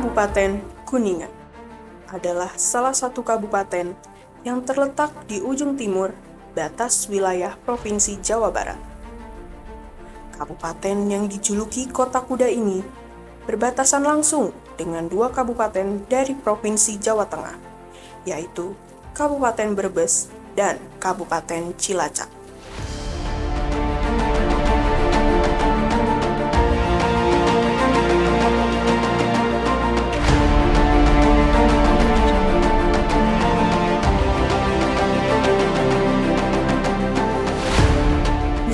Kabupaten Kuningan adalah salah satu kabupaten yang terletak di ujung timur batas wilayah Provinsi Jawa Barat. Kabupaten yang dijuluki Kota Kuda ini berbatasan langsung dengan dua kabupaten dari Provinsi Jawa Tengah, yaitu Kabupaten Brebes dan Kabupaten Cilacap.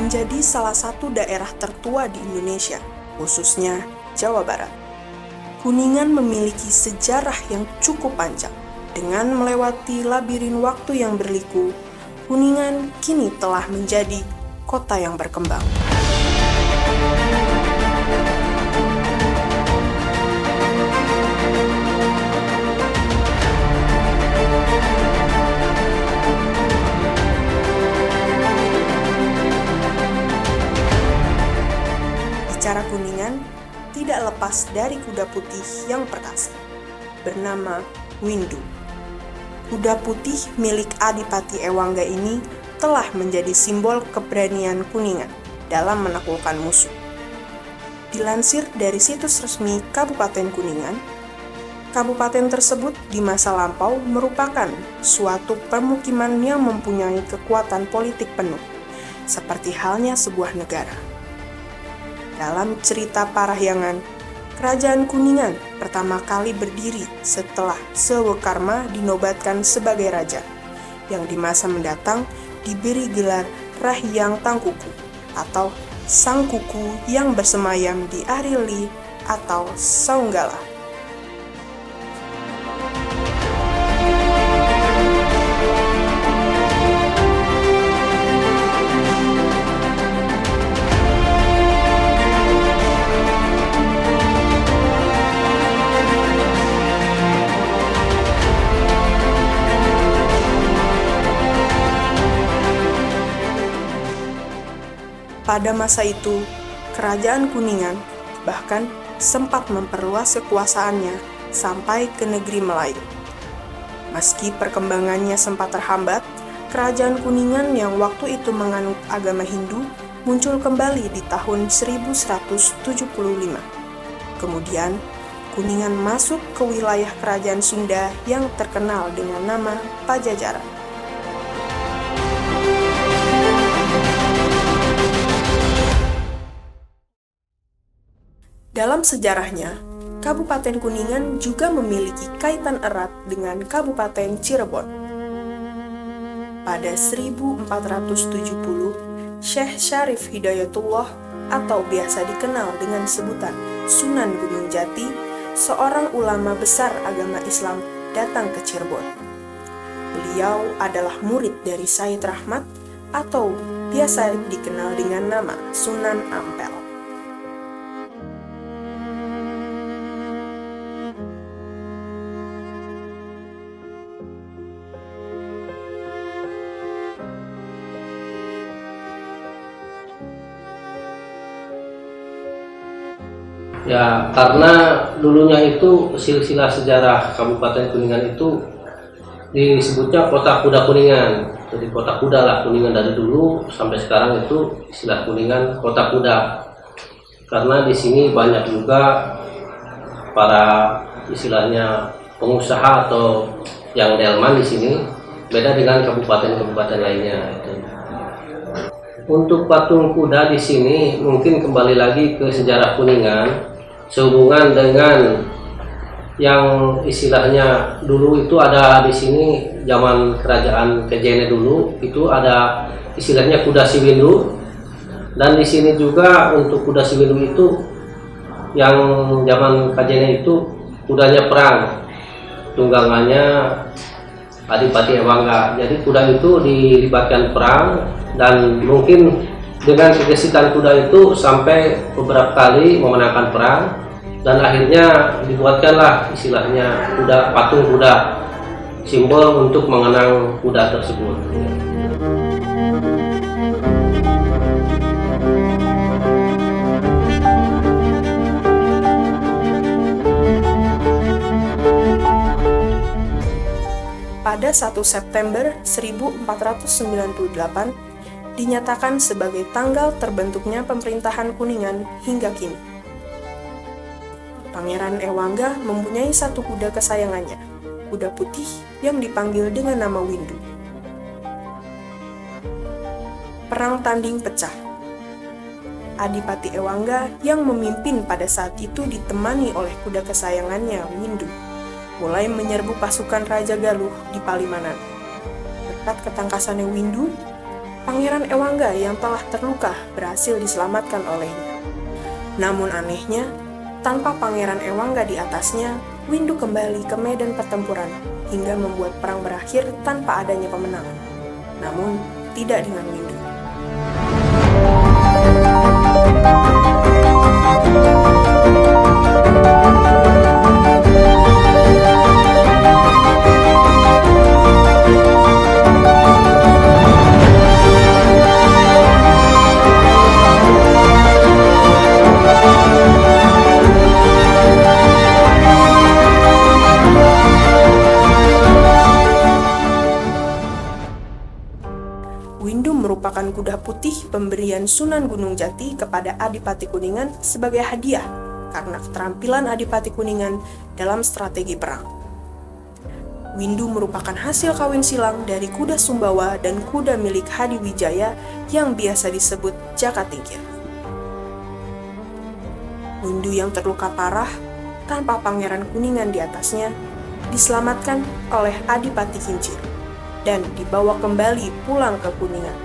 Menjadi salah satu daerah tertua di Indonesia, khususnya Jawa Barat. Kuningan memiliki sejarah yang cukup panjang. Dengan melewati labirin waktu yang berliku, Kuningan kini telah menjadi kota yang berkembang. Bicara Kuningan, tidak lepas dari kuda putih yang perkasa, bernama Windu. Kuda putih milik Adipati Ewangga ini telah menjadi simbol keberanian Kuningan dalam menaklukkan musuh. Dilansir dari situs resmi Kabupaten Kuningan, kabupaten tersebut di masa lampau merupakan suatu permukiman yang mempunyai kekuatan politik penuh, seperti halnya sebuah negara. Dalam cerita Parahyangan, Kerajaan Kuningan pertama kali berdiri setelah Sewekarma dinobatkan sebagai raja, yang di masa mendatang diberi gelar Rahyang Tangkuku atau Sang Kuku yang bersemayam di Arili atau Saunggala. Pada masa itu, Kerajaan Kuningan bahkan sempat memperluas kekuasaannya sampai ke negeri Melayu. Meski perkembangannya sempat terhambat, Kerajaan Kuningan yang waktu itu menganut agama Hindu muncul kembali di tahun 1175. Kemudian, Kuningan masuk ke wilayah Kerajaan Sunda yang terkenal dengan nama Pajajaran. Dalam sejarahnya, Kabupaten Kuningan juga memiliki kaitan erat dengan Kabupaten Cirebon. Pada 1470, Syekh Syarif Hidayatullah atau biasa dikenal dengan sebutan Sunan Gunung Jati, seorang ulama besar agama Islam, datang ke Cirebon. Beliau adalah murid dari Said Rahmat atau biasa dikenal dengan nama Sunan Ampel. Ya, karena dulunya itu silsilah sejarah Kabupaten Kuningan itu disebutnya Kota Kuda Kuningan. Jadi Kota Kuda lah Kuningan dari dulu sampai sekarang itu istilah Kuningan Kota Kuda. Karena di sini banyak juga para istilahnya pengusaha atau yang delman di sini, beda dengan kabupaten-kabupaten lainnya. Untuk patung kuda di sini mungkin kembali lagi ke sejarah Kuningan. Sehubungan dengan yang istilahnya dulu itu ada di sini zaman kerajaan Kejene dulu itu ada istilahnya kuda Siwindu, dan di sini juga untuk kuda Siwindu itu yang zaman Kejene itu kudanya perang, tunggangannya Adipati Ewangga. Jadi kuda itu dilibatkan perang, dan mungkin dengan kegesitan kuda itu sampai beberapa kali memenangkan perang, dan akhirnya dibuatkanlah istilahnya patung kuda, simbol untuk mengenang kuda tersebut. pada 1 September 1498 dinyatakan sebagai tanggal terbentuknya pemerintahan Kuningan hingga kini. Pangeran Ewangga mempunyai satu kuda kesayangannya, kuda putih yang dipanggil dengan nama Windu. Perang tanding pecah. Adipati Ewangga yang memimpin pada saat itu ditemani oleh kuda kesayangannya Windu, mulai menyerbu pasukan Raja Galuh di Palimanan. Berkat ketangkasannya Windu, Pangeran Ewangga yang telah terluka berhasil diselamatkan olehnya. Namun anehnya, tanpa Pangeran Ewangga di atasnya, Windu kembali ke medan pertempuran hingga membuat perang berakhir tanpa adanya pemenang. Namun, tidak dengan Windu. Windu merupakan kuda putih pemberian Sunan Gunung Jati kepada Adipati Kuningan sebagai hadiah karena keterampilan Adipati Kuningan dalam strategi perang. Windu merupakan hasil kawin silang dari kuda Sumbawa dan kuda milik Hadiwijaya yang biasa disebut Jakatingkir. Windu yang terluka parah tanpa Pangeran Kuningan di atasnya diselamatkan oleh Adipati Kincir dan dibawa kembali pulang ke Kuningan.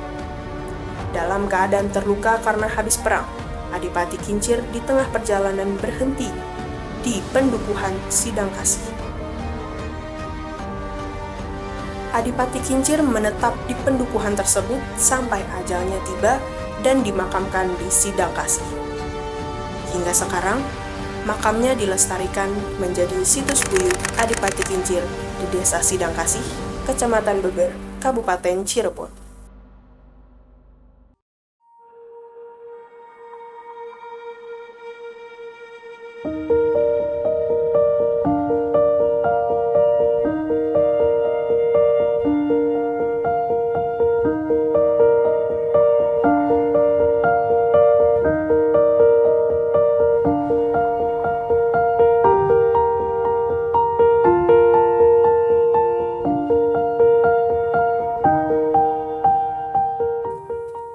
Dalam keadaan terluka karena habis perang, Adipati Kincir di tengah perjalanan berhenti di pendukuhan Sidangkasih. Adipati Kincir menetap di pendukuhan tersebut sampai ajalnya tiba dan dimakamkan di Sidangkasih. Hingga sekarang, makamnya dilestarikan menjadi situs buyut Adipati Kincir di Desa Sidangkasih, Kecamatan Beber, Kabupaten Cirebon.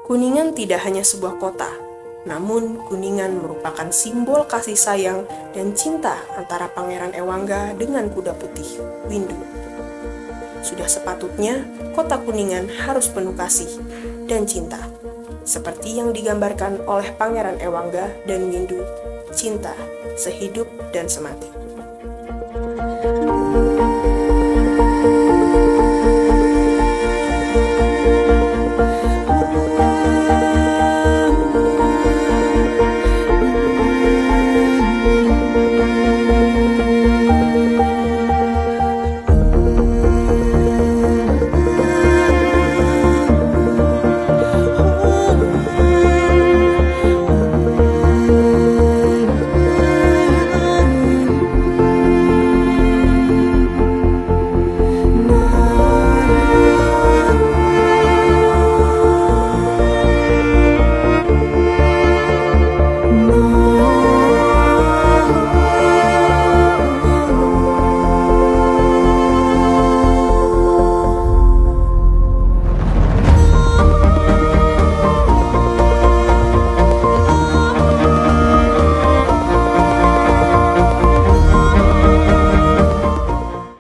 Kuningan tidak hanya sebuah kota, namun Kuningan merupakan simbol kasih sayang dan cinta antara Pangeran Ewangga dengan kuda putih, Windu. Sudah sepatutnya kota Kuningan harus penuh kasih dan cinta, seperti yang digambarkan oleh Pangeran Ewangga dan Windu, cinta sehidup dan semati.